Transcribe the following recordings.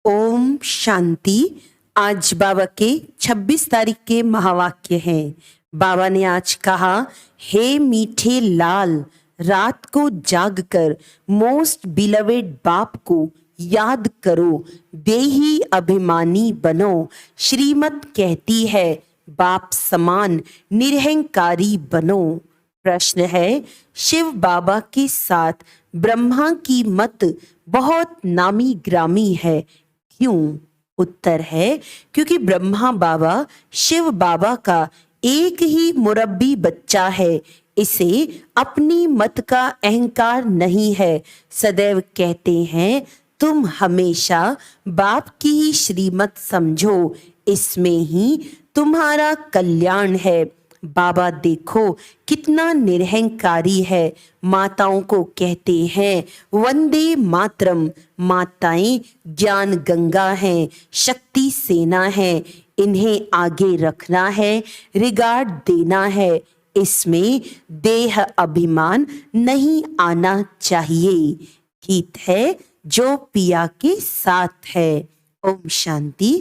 ओम शांति। आज बाबा के 26 तारीख के महावाक्य हैं। बाबा ने आज कहा, हे मीठे लाल, रात को जागकर मोस्ट बिलवेड बाप को याद करो, देही अभिमानी बनो। श्रीमत कहती है, बाप समान निरहंकारी बनो। प्रश्न है, शिव बाबा के साथ ब्रह्मा की मत बहुत नामी ग्रामी है, क्यों? उत्तर है, क्योंकि ब्रह्मा बाबा शिव बाबा का एक ही मुरब्बी बच्चा है। इसे अपनी मत का अहंकार नहीं है। सदैव कहते हैं, तुम हमेशा बाप की ही श्रीमत समझो, इसमें ही तुम्हारा कल्याण है। बाबा देखो कितना निरहंकारी है। माताओं को कहते हैं, वंदे मातरम। माताएं ज्ञान गंगा हैं, शक्ति सेना है। इन्हें आगे रखना है, रिगार्ड देना है। इसमें देह अभिमान नहीं आना चाहिए। गीत है जो पिया के साथ है। ओम शांति।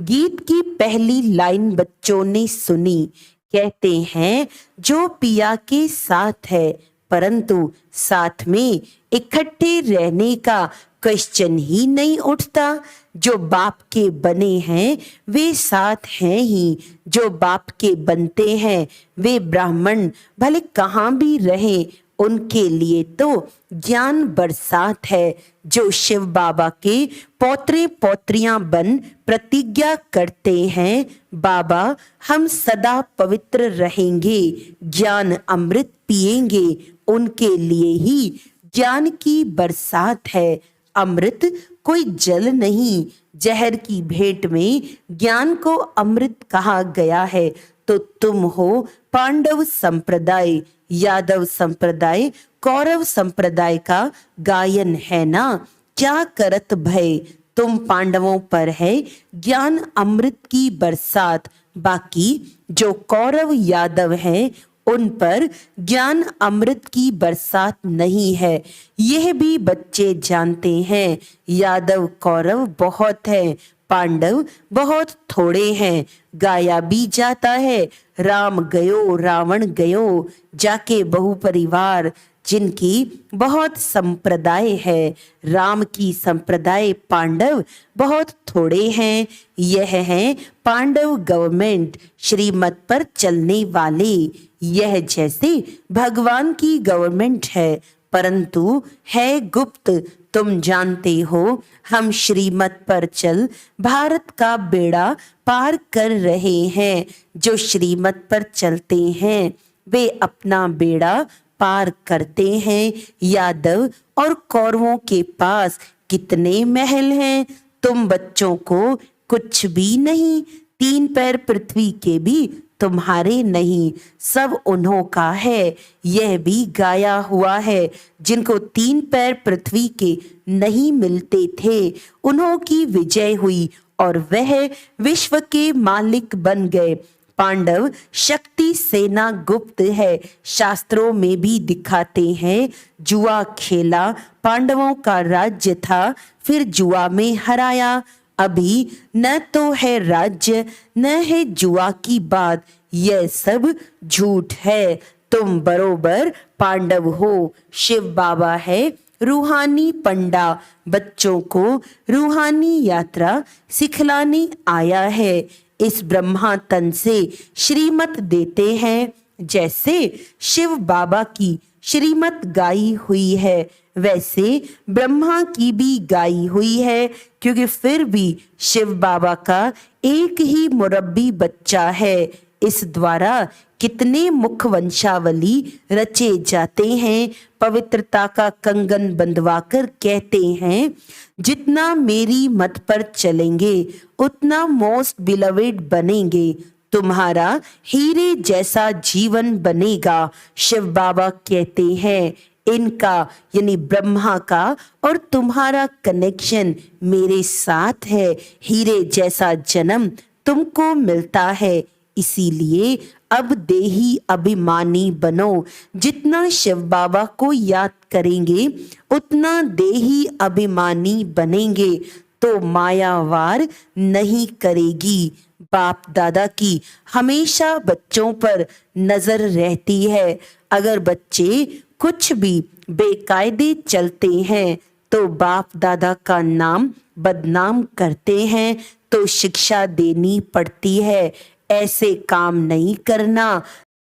गीत की पहली लाइन बच्चों ने सुनी। कहते हैं, जो पिया के साथ है, परंतु साथ में इकट्ठे रहने का क्वेश्चन ही नहीं उठता। जो बाप के बने हैं वे साथ हैं ही। जो बाप के बनते हैं वे ब्राह्मण भले कहाँ भी रहें, उनके लिए तो ज्ञान बरसात है। जो शिव बाबा के पौत्रे पौत्रियां बन प्रतिज्ञा करते हैं, बाबा हम सदा पवित्र रहेंगे, ज्ञान अमृत पिएंगे, उनके लिए ही ज्ञान की बरसात है। अमृत कोई जल नहीं, जहर की भेंट में ज्ञान को अमृत कहा गया है। तो तुम हो पांडव संप्रदाय, यादव संप्रदाय, कौरव संप्रदाय का गायन है ना। क्या करत भय, तुम पांडवों पर है ज्ञान अमृत की बरसात। बाकी जो कौरव यादव हैं उन पर ज्ञान अमृत की बरसात नहीं है। यह भी बच्चे जानते हैं। यादव कौरव बहुत हैं, पांडव बहुत थोड़े हैं। गाया भी जाता है, राम गयो रावण गयो, जाके बहु परिवार। जिनकी बहुत संप्रदाय है, राम की संप्रदाय पांडव बहुत थोड़े हैं। यह हैं पांडव गवर्नमेंट, श्रीमत पर चलने वाले। यह जैसे भगवान की गवर्नमेंट है, परंतु है गुप्त। तुम जानते हो, हम श्रीमत पर चल भारत का बेड़ा पार कर रहे हैं। जो श्रीमत पर चलते हैं वे अपना बेड़ा पार करते हैं। यादव और कौरवों के पास कितने महल हैं, तुम बच्चों को कुछ भी नहीं। 3 पैर पृथ्वी के भी तुम्हारे नहीं, सब उन्हों का है। यह भी गाया हुआ है, जिनको 3 पैर पृथ्वी के नहीं मिलते थे, उन्हों की विजय हुई और वह विश्व के मालिक बन गए। पांडव शक्ति सेना गुप्त है। शास्त्रों में भी दिखाते हैं, जुआ खेला, पांडवों का राज्य था, फिर जुआ में हराया। अभी न तो है राज्य न है जुआ की बात, यह सब झूठ है। तुम बरोबर पांडव हो। शिव बाबा है रूहानी पंडा, बच्चों को रूहानी यात्रा सिखलाने आया है। इस ब्रह्मा तन से श्रीमत देते हैं। जैसे शिव बाबा की श्रीमत गाई हुई है, वैसे ब्रह्मा की भी गाई हुई है, क्योंकि फिर भी शिव बाबा का एक ही मुरब्बी बच्चा है। इस द्वारा कितने मुख वंशावली रचे जाते हैं। पवित्रता का कंगन बंधवाकर कहते हैं, जितना मेरी मत पर चलेंगे उतना मोस्ट बिलवेड बनेंगे, तुम्हारा हीरे जैसा जीवन बनेगा। शिव बाबा कहते हैं, इनका यानी ब्रह्मा का और तुम्हारा कनेक्शन मेरे साथ है। हीरे जैसा जन्म तुमको मिलता है, इसीलिए अब देही अभिमानी बनो। जितना शिव बाबा को याद करेंगे उतना देही अभिमानी बनेंगे। तो मायावार नहीं करेगी। बाप दादा की हमेशा बच्चों पर नजर रहती है। अगर बच्चे कुछ भी बेकायदे चलते हैं तो बाप दादा का नाम बदनाम करते हैं, तो शिक्षा देनी पड़ती है, ऐसे काम नहीं करना।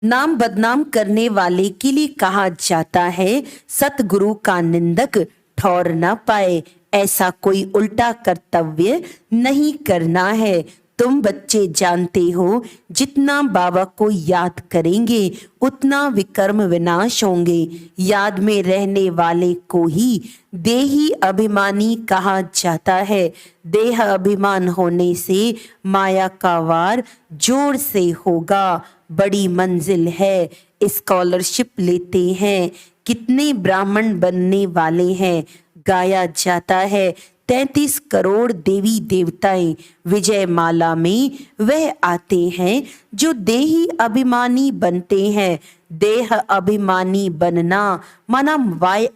नाम बदनाम करने वाले के लिए कहा जाता है सतगुरु का निंदक ठौर न पाए। ऐसा कोई उल्टा कर्तव्य नहीं करना है। तुम बच्चे जानते हो जितना बाबा को याद करेंगे उतना विकर्म विनाश होंगे। याद में रहने वाले को ही देही अभिमानी कहा जाता है। देह अभिमान होने से माया का वार जोर से होगा। बड़ी मंजिल है, स्कॉलरशिप लेते हैं। कितने ब्राह्मण बनने वाले हैं। गाया जाता है 33 करोड़ देवी देवताएं विजय माला में वह आते हैं जो देही अभिमानी बनते हैं। देह अभिमानी बनना माना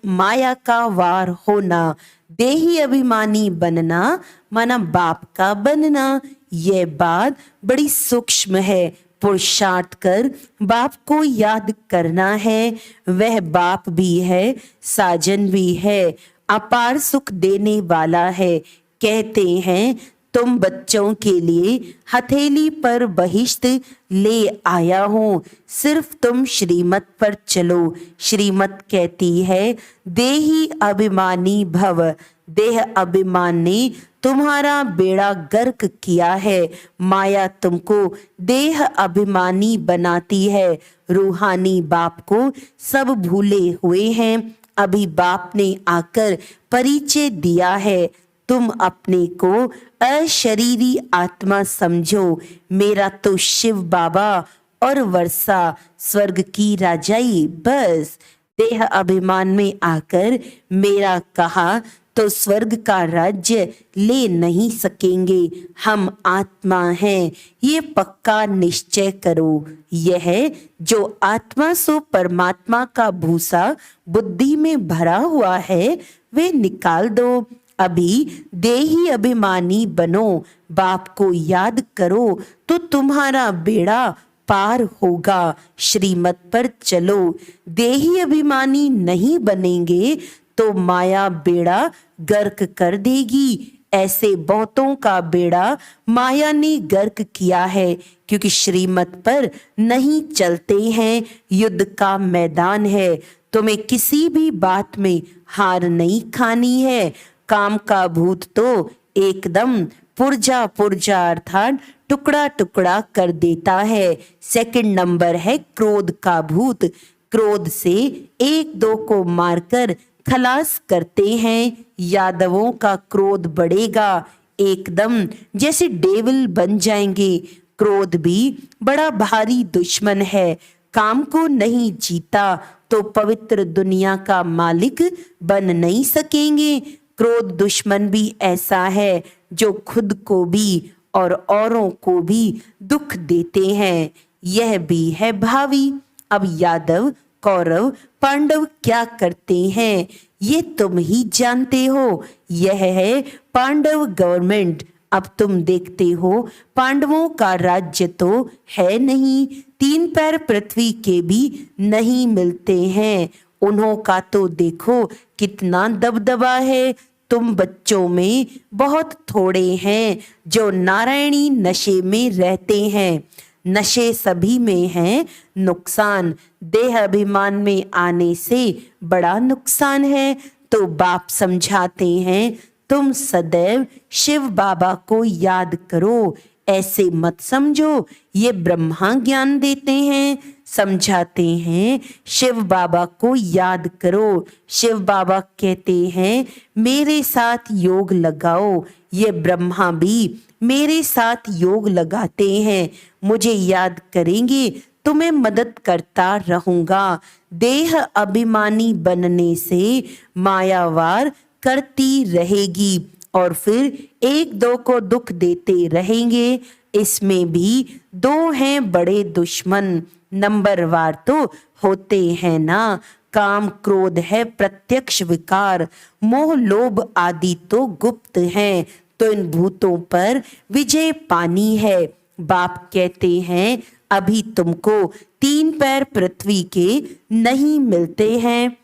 माया का वार होना। देही अभिमानी बनना माना बाप का बनना। यह बात बड़ी सूक्ष्म है। पुरुषार्थ कर बाप को याद करना है। वह बाप भी है, साजन भी है, अपार सुख देने वाला है। कहते हैं तुम बच्चों के लिए हथेली पर बहिश्त ले आया हूं, सिर्फ तुम श्रीमत पर चलो। श्रीमत कहती है देही अभिमानी भव। देह अभिमान ने तुम्हारा बेड़ा गर्क किया है। माया तुमको देह अभिमानी बनाती है। रूहानी बाप को सब भूले हुए हैं। अभी बाप ने आकर परिचय दिया है। तुम अपने को अशरीरी आत्मा समझो। मेरा तो शिव बाबा और वर्षा स्वर्ग की राजाई बस। देह अभिमान में आकर मेरा कहा तो स्वर्ग का राज्य ले नहीं सकेंगे। हम आत्मा हैं, ये पक्का निश्चय करो। यह जो आत्मा सो परमात्मा का भूसा बुद्धि में भरा हुआ है वे निकाल दो। अभी देही अभिमानी बनो, बाप को याद करो तो तुम्हारा बेड़ा पार होगा। श्रीमत पर चलो। देही अभिमानी नहीं बनेंगे तो माया बेड़ा गर्क कर देगी। ऐसे बहुतों का बेड़ा माया ने गर्क किया है, क्योंकि श्रीमत पर नहीं चलते हैं। युद्ध का मैदान है, तुम्हें किसी भी बात में हार नहीं खानी है। काम का भूत तो एकदम पुर्जा पुर्जा अर्थात टुकड़ा टुकड़ा कर देता है। सेकंड नंबर है क्रोध का भूत। क्रोध से एक दो को मारकर खलास करते हैं। यादवों का क्रोध बढ़ेगा, एकदम जैसे डेविल बन जाएंगे। क्रोध भी बड़ा भारी दुश्मन है। काम को नहीं जीता तो पवित्र दुनिया का मालिक बन नहीं सकेंगे। क्रोध दुश्मन भी ऐसा है जो खुद को भी और औरों को भी दुख देते हैं। यह भी है भावी। अब यादव कौरव पांडव क्या करते हैं ये तुम ही जानते हो। यह है पांडव गवर्नमेंट। अब तुम देखते हो पांडवों का राज्य तो है नहीं, 3 पैर पृथ्वी के भी नहीं मिलते हैं। उन्हों का तो देखो कितना दबदबा है। तुम बच्चों में बहुत थोड़े हैं जो नारायणी नशे में रहते हैं। नशे सभी में है, नुकसान देह अभिमान में आने से बड़ा नुकसान है। तो बाप समझाते हैं तुम सदैव शिव बाबा को याद करो। ऐसे मत समझो ये ब्रह्मा ज्ञान देते हैं। समझाते हैं शिव बाबा को याद करो। शिव बाबा कहते हैं मेरे साथ योग लगाओ। ये ब्रह्मा भी मेरे साथ योग लगाते हैं। मुझे याद करेंगे तो मैं मदद करता रहूंगा। देह अभिमानी बनने से मायावार करती रहेगी और फिर एक दो को दुख देते रहेंगे। इसमें भी 2 हैं बड़े दुश्मन। नंबरवार तो होते हैं ना। काम क्रोध है प्रत्यक्ष विकार, मोह लोभ आदि तो गुप्त हैं। तो इन भूतों पर विजय पानी है। बाप कहते हैं अभी तुमको 3 पैर पृथ्वी के नहीं मिलते हैं,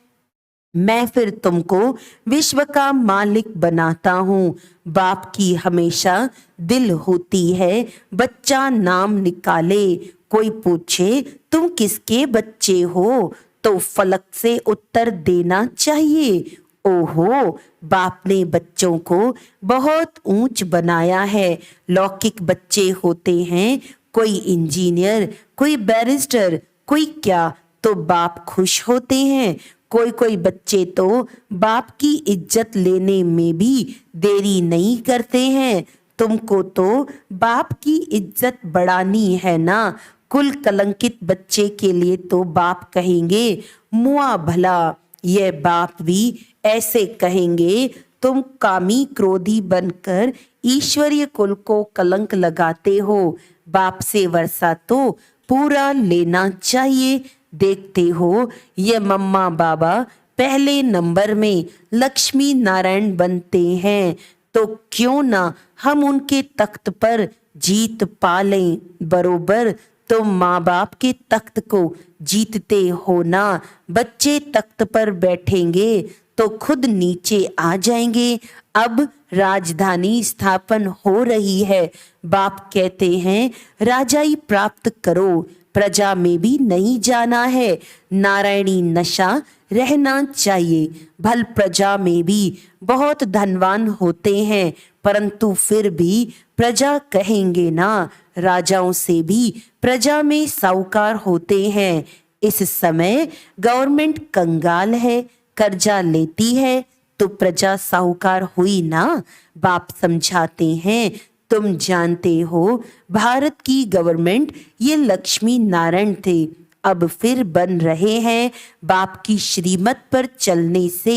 मैं फिर तुमको विश्व का मालिक बनाता हूँ। बाप की हमेशा दिल होती है बच्चा नाम निकाले। कोई पूछे तुम किसके बच्चे हो, तो फलक से उत्तर देना चाहिए। ओहो, बाप ने बच्चों को बहुत ऊंच बनाया है। लौकिक बच्चे होते हैं, कोई इंजीनियर, कोई बैरिस्टर, कोई क्या, तो बाप खुश होते हैं। कोई कोई बच्चे तो बाप की इज्जत लेने में भी देरी नहीं करते हैं। तुमको तो बाप की इज्जत बढ़ानी है ना। कुल कलंकित बच्चे के लिए तो बाप कहेंगे मुआ भला। यह बाप भी ऐसे कहेंगे तुम कामी क्रोधी बनकर ईश्वरीय कुल को कलंक लगाते हो। बाप से वर्षा तो पूरा लेना चाहिए। देखते हो ये मम्मा बाबा पहले नंबर में लक्ष्मी नारायण बनते हैं, तो क्यों ना हम उनके तख्त पर जीत पा लें। बरोबर तुम माँ बाप के तख्त को जीतते हो ना। बच्चे तख्त पर बैठेंगे तो खुद नीचे आ जाएंगे। अब राजधानी स्थापन हो रही है। बाप कहते हैं राजाई प्राप्त करो, प्रजा में भी नहीं जाना है। नारायणी नशा रहना चाहिए। भल प्रजा में भी बहुत धनवान होते हैं, परंतु फिर भी प्रजा कहेंगे ना, राजाओं से भी प्रजा में साहूकार होते हैं। इस समय गवर्नमेंट कंगाल है, कर्जा लेती है, तो प्रजा साहूकार हुई ना। बाप समझाते हैं तुम जानते हो भारत की गवर्नमेंट ये लक्ष्मी नारायण थे, अब फिर बन रहे हैं। बाप की श्रीमत पर चलने से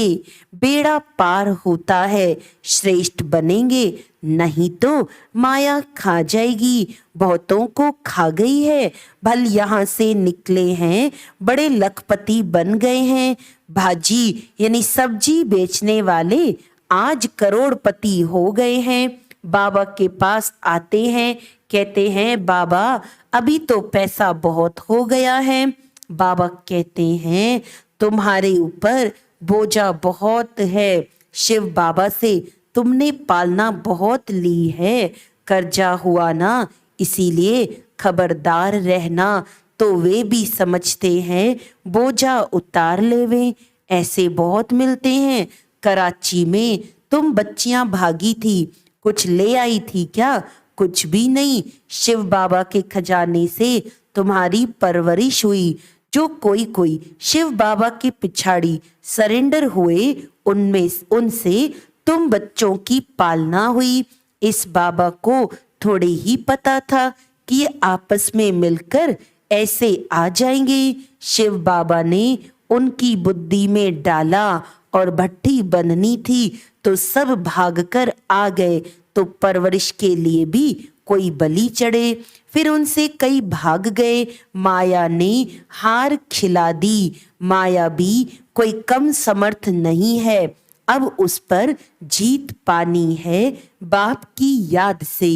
बेड़ा पार होता है। श्रेष्ठ बनेंगे, नहीं तो माया खा जाएगी। बहुतों को खा गई है। भल यहाँ से निकले हैं, बड़े लखपति बन गए हैं। भाजी यानी सब्जी बेचने वाले आज करोड़पति हो गए हैं। बाबा के पास आते हैं, कहते हैं बाबा अभी तो पैसा बहुत हो गया है। बाबा कहते हैं तुम्हारे ऊपर बोझा बहुत है। शिव बाबा से तुमने पालना बहुत ली है, कर्जा हुआ ना, इसीलिए खबरदार रहना। तो वे भी समझते हैं बोझा उतार लेवे। ऐसे बहुत मिलते हैं। कराची में तुम बच्चियां भागी थी, कुछ ले आई थी क्या? कुछ भी नहीं। शिव बाबा के खजाने से तुम्हारी परवरिश हुई। जो कोई कोई शिव बाबा के पिछाड़ी सरेंडर हुए, उनमें उनसे तुम बच्चों की पालना हुई। इस बाबा को थोड़े ही पता था कि ये आपस में मिलकर ऐसे आ जाएंगे। शिव बाबा ने उनकी बुद्धि में डाला और भट्टी बननी थी तो सब भागकर आ गए। तो परवरिश के लिए भी कोई बलि चढ़े। फिर उनसे कई भाग गए। माया ने हार खिला दी। माया भी कोई कम समर्थ नहीं है। अब उस पर जीत पानी है बाप की याद से।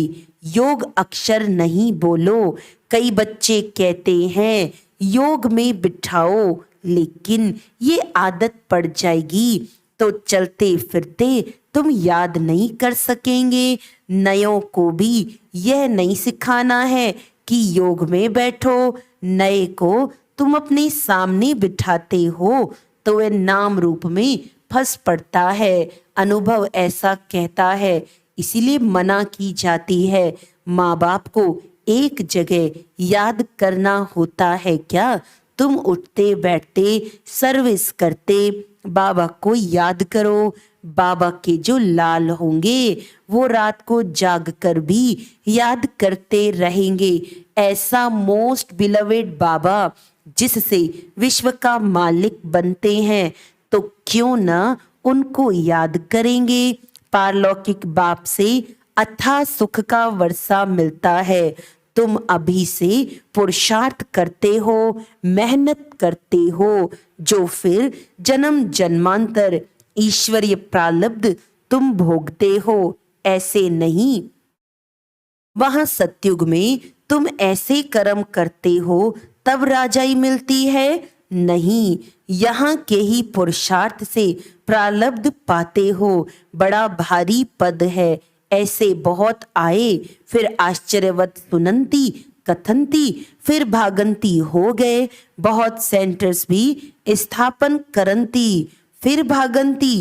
योग अक्षर नहीं बोलो। कई बच्चे कहते हैं योग में बिठाओ, लेकिन ये आदत पड़ जाएगी तो चलते फिरते तुम याद नहीं कर सकेंगे। नयों को भी यह नहीं सिखाना है कि योग में बैठो। नए को तुम अपने सामने बिठाते हो तो वह नाम रूप में फंस पड़ता है। अनुभव ऐसा कहता है, इसीलिए मना की जाती है। माँ बाप को एक जगह याद करना होता है क्या? तुम उठते बैठते सर्विस करते बाबा को याद करो। बाबा के जो लाल होंगे वो रात को जाग कर भी याद करते रहेंगे। ऐसा मोस्ट बिलवेड बाबा जिससे विश्व का मालिक बनते हैं, तो क्यों ना उनको याद करेंगे। पारलौकिक बाप से अथाह सुख का वर्षा मिलता है। तुम अभी से पुरुषार्थ करते हो, मेहनत करते हो, जो फिर जन्म जन्मांतर ईश्वरीय प्रारब्ध तुम भोगते हो। ऐसे नहीं। वहां सतयुग में तुम ऐसे कर्म करते हो तब राजाई मिलती है, नहीं, यहाँ के ही पुरुषार्थ से प्रारब्ध पाते हो। बड़ा भारी पद है, ऐसे बहुत आए, फिर आश्चर्यवत सुनंती कथंती, फिर भागंती हो गए। बहुत सेंटर्स भी स्थापन करंती, फिर भागंती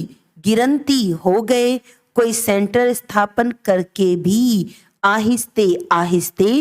गिरंती हो गए। कोई सेंटर स्थापन करके भी आहिस्ते आहिस्ते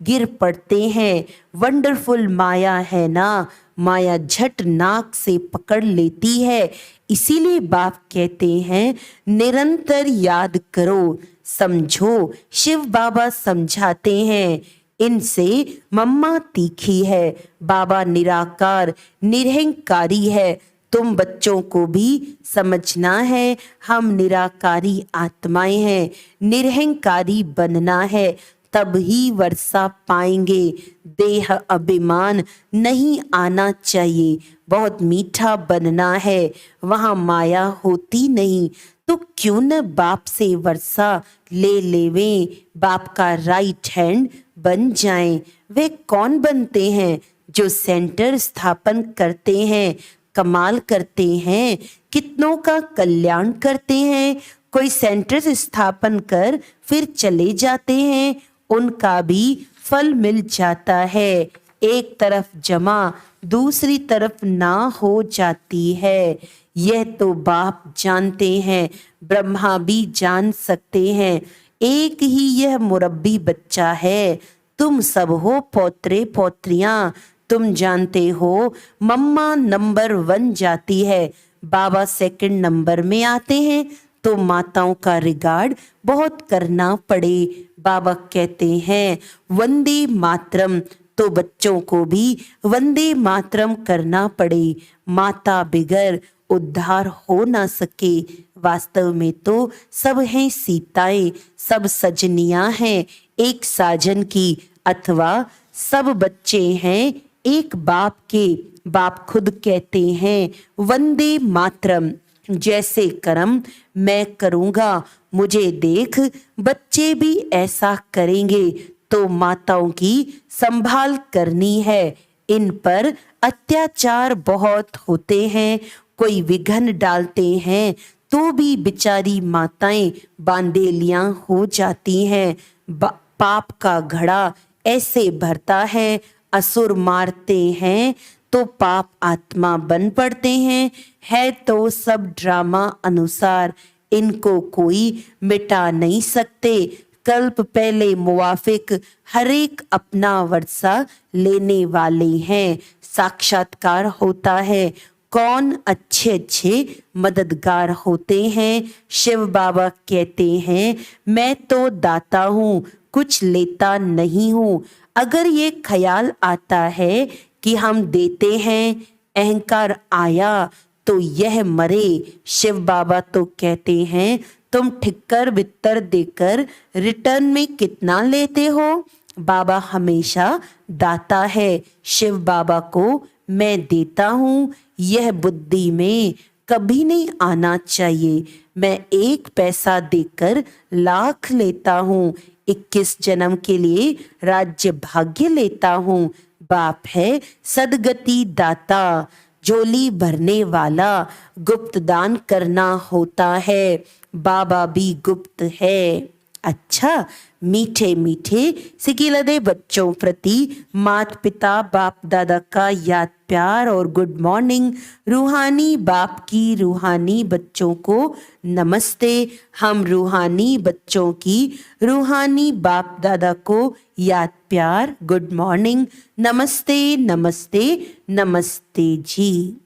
गिर पड़ते हैं। वंडरफुल माया है ना, माया झट नाक से पकड़ लेती है। इसीलिए बाप कहते हैं निरंतर याद करो, समझो। शिव बाबा समझाते हैं, इनसे मम्मा तीखी है, बाबा निराकार निरहंकारी है। तुम बच्चों को भी समझना है, हम निराकारी आत्माएं हैं, निरहंकारी बनना है, तब ही वर्षा पाएंगे। देह अभिमान नहीं आना चाहिए, बहुत मीठा बनना है, वहाँ माया होती नहीं। तो क्यों न बाप से वर्षा ले लेवें, बाप का राइट हैंड बन जाएं। वे कौन बनते हैं? जो सेंटर स्थापन करते हैं, कमाल करते हैं, कितनों का कल्याण करते हैं। कोई सेंटर स्थापन कर फिर चले जाते हैं, उनका भी फल मिल जाता है। एक तरफ जमा दूसरी तरफ ना हो जाती है। यह तो बाप जानते हैं, ब्रह्मा भी जान सकते हैं। एक ही यह मुरब्बी बच्चा है, तुम सब हो पौत्रे पौत्रियां। तुम जानते हो मम्मा नंबर 1 जाती है, बाबा सेकंड नंबर में आते हैं, तो माताओं का रिगार्ड बहुत करना पड़े। बाबा कहते हैं वंदे मातरम, तो बच्चों को भी वंदे मातरम करना पड़े। माता बिगर उद्धार हो ना सके। वास्तव में तो सब हैं सीताएं, सब सजनियां हैं एक साजन की, अथवा सब बच्चे हैं एक बाप के। बाप खुद कहते हैं वंदे मातरम, जैसे कर्म मैं करूंगा मुझे देख बच्चे भी ऐसा करेंगे। तो माताओं की संभाल करनी है। इन पर अत्याचार बहुत होते हैं, कोई विघन डालते हैं तो भी बेचारी माताएं बांदेलियां हो जाती हैं। पाप का घड़ा ऐसे भरता है, असुर मारते हैं तो पाप आत्मा बन पड़ते हैं। है तो सब ड्रामा अनुसार, इनको कोई मिटा नहीं सकते। कल्प पहले मुवाफिक हर एक अपना वर्षा लेने वाले हैं। साक्षात्कार होता है, कौन अच्छे अच्छे मददगार होते हैं। शिव बाबा कहते हैं मैं तो दाता हूँ, कुछ लेता नहीं हूँ। अगर ये ख्याल आता है कि हम देते हैं, अहंकार आया तो यह मरे। शिव बाबा तो कहते हैं तुम ठिक्कर बित्तर देकर रिटर्न में कितना लेते हो। बाबा हमेशा दाता है। शिव बाबा को मैं देता हूँ, यह बुद्धि में कभी नहीं आना चाहिए। मैं 1 पैसा देकर लाख लेता हूँ, 21 जन्म के लिए राज्य भाग्य लेता हूँ। बाप है सदगति दाता, झोली भरने वाला, गुप्त दान करना होता है। बाबा भी गुप्त है। अच्छा, मीठे मीठे सिकिलदे बच्चों प्रति माता पिता बाप दादा का याद प्यार और गुड मॉर्निंग। रूहानी बाप की रूहानी बच्चों को नमस्ते। हम रूहानी बच्चों की रूहानी बाप दादा को याद प्यार गुड मॉर्निंग, नमस्ते नमस्ते नमस्ते जी।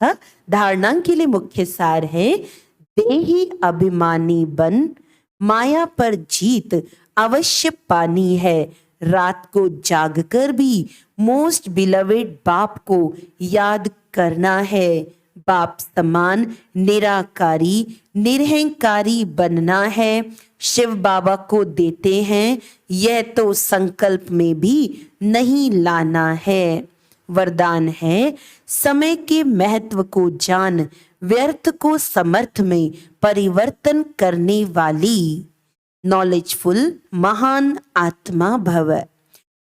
अच्छा, धारणा के लिए मुख्य सार है देही अभिमानी बन, माया पर जीत अवश्य पानी है। रात को जागकर भी मोस्ट बिलवेड बाप को याद करना है। बाप समान निराकारी निरहंकारी बनना है। शिव बाबा को देते हैं, यह तो संकल्प में भी नहीं लाना है। वरदान है समय के महत्व को जान, व्यर्थ को समर्थ में परिवर्तन करने वाली नॉलेजफुल महान आत्मा भव।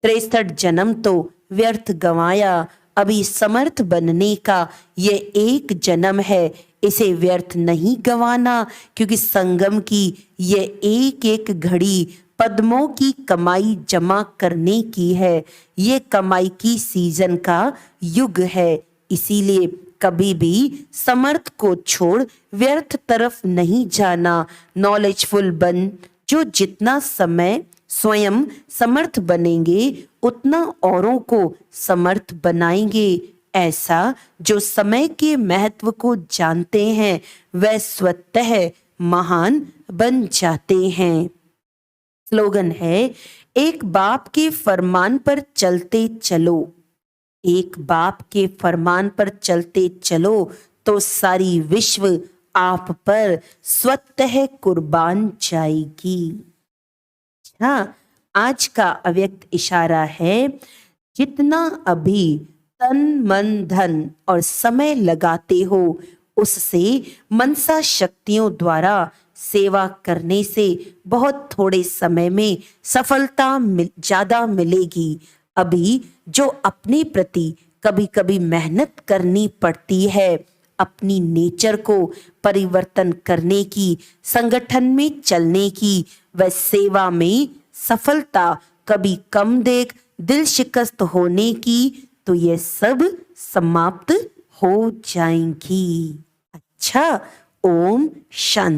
63 जन्म तो व्यर्थ गंवाया, अभी समर्थ बनने का ये एक जन्म है, इसे व्यर्थ नहीं गंवाना, क्योंकि संगम की ये एक एक घड़ी पद्मों की कमाई जमा करने की है। ये कमाई की सीजन का युग है, इसीलिए कभी भी समर्थ को छोड़ व्यर्थ तरफ नहीं जाना। नॉलेजफुल बन जो जितना समय स्वयं समर्थ बनेंगे उतना औरों को समर्थ बनाएंगे। ऐसा जो समय के महत्व को जानते हैं वह स्वतः महान बन जाते हैं। स्लोगन है, एक बाप के फरमान पर चलते चलो। एक बाप के फरमान पर चलते चलो तो सारी विश्व आप पर स्वतः कुर्बान जाएगी। हाँ, आज का अव्यक्त इशारा है, जितना अभी तन मन धन और समय लगाते हो उससे मनसा शक्तियों द्वारा सेवा करने से बहुत थोड़े समय में सफलता ज्यादा मिलेगी। अभी जो अपने प्रति कभी कभी मेहनत करनी पड़ती है, अपनी नेचर को परिवर्तन करने की, संगठन में चलने की, व सेवा में सफलता कभी कम देख दिल शिकस्त होने की, तो ये सब समाप्त हो जाएंगी। अच्छा, ओम शांति।